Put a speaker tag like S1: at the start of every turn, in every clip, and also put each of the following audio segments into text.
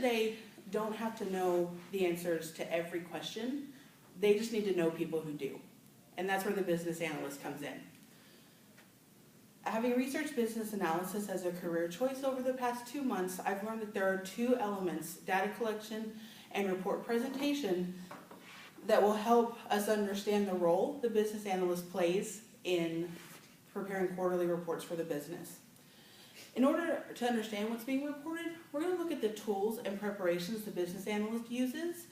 S1: today don't have to know the answers to every question. They just need to know people who do. And that's where the business analyst comes in. Having researched business analysis as a career choice over the past 2 months, I've learned that there are 2 elements, data collection and report presentation, that will help us understand the role the business analyst plays in preparing quarterly reports for the business. In order to understand what's being reported, we're going to look at the tools and preparations the business analyst uses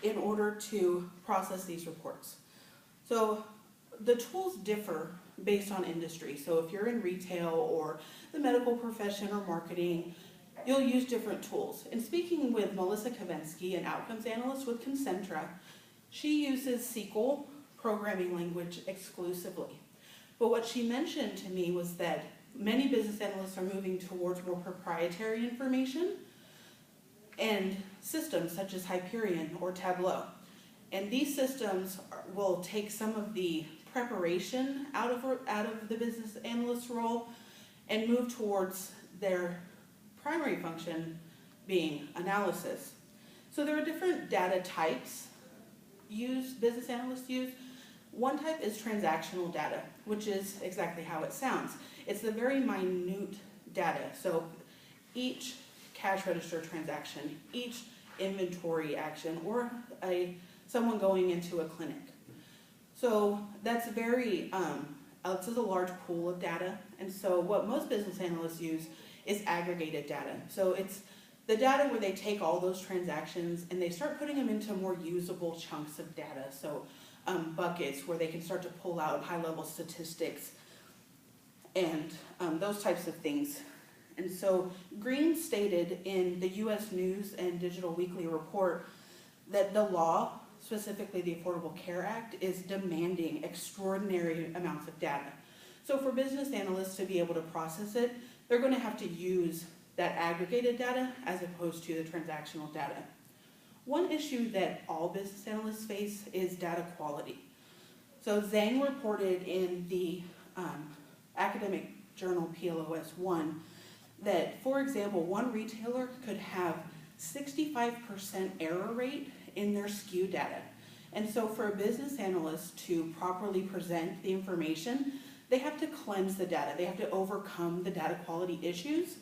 S1: in order to process these reports. So the tools differ based on industry. So if you're in retail or the medical profession or marketing, you'll use different tools. And speaking with Melanie Covensky, an outcomes analyst with Concentra, she uses SQL programming language exclusively. But what she mentioned to me was that many business analysts are moving towards more proprietary information and systems such as Hyperion or Tableau. And these systems will take some of the preparation out of the business analyst role and move towards their primary function being analysis. So there are different data types business analysts use. One type is transactional data, which is exactly how it sounds. It's the very minute data. So each cash register transaction, each inventory action, or someone going into a clinic. So that's very, this is a large pool of data. And so what most business analysts use is aggregated data. So it's the data where they take all those transactions and they start putting them into more usable chunks of data. So buckets where they can start to pull out high-level statistics and those types of things. And so Green stated in the U.S. News and Digital Weekly report that the law, specifically the Affordable Care Act, is demanding extraordinary amounts of data. So for business analysts to be able to process it, they're going to have to use that aggregated data as opposed to the transactional data. One issue that all business analysts face is data quality. So Zhang reported in the academic journal PLOS1 that, for example, one retailer could have 65% error rate in their SKU data. And so for a business analyst to properly present the information, they have to cleanse the data. They have to overcome the data quality issues.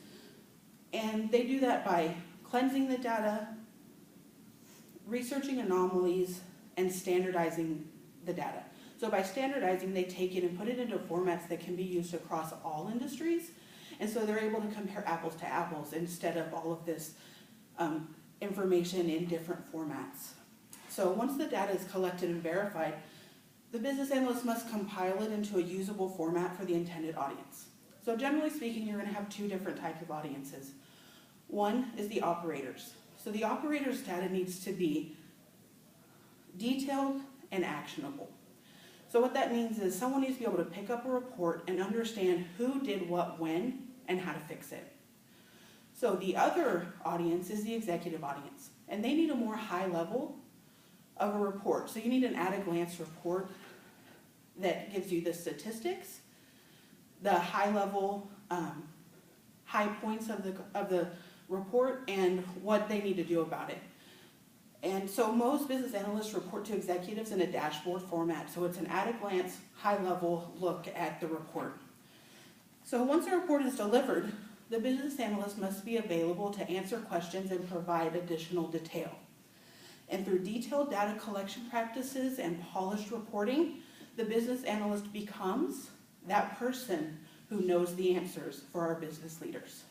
S1: And they do that by cleansing the data, researching anomalies, and standardizing the data. So by standardizing, they take it and put it into formats that can be used across all industries. And so they're able to compare apples to apples instead of all of this information in different formats. So once the data is collected and verified, the business analyst must compile it into a usable format for the intended audience. So generally speaking, you're going to have 2 different types of audiences. One is the operators. So the operators' data needs to be detailed and actionable. So what that means is someone needs to be able to pick up a report and understand who did what when and how to fix it. So the other audience is the executive audience, and they need a more high level of a report. So you need an at-a-glance report that gives you the statistics, the high-level high points of the report, and what they need to do about it. And so most business analysts report to executives in a dashboard format. So it's an at-a-glance, high-level look at the report. So once a report is delivered, the business analyst must be available to answer questions and provide additional detail. And through detailed data collection practices and polished reporting, the business analyst becomes that person who knows the answers for our business leaders.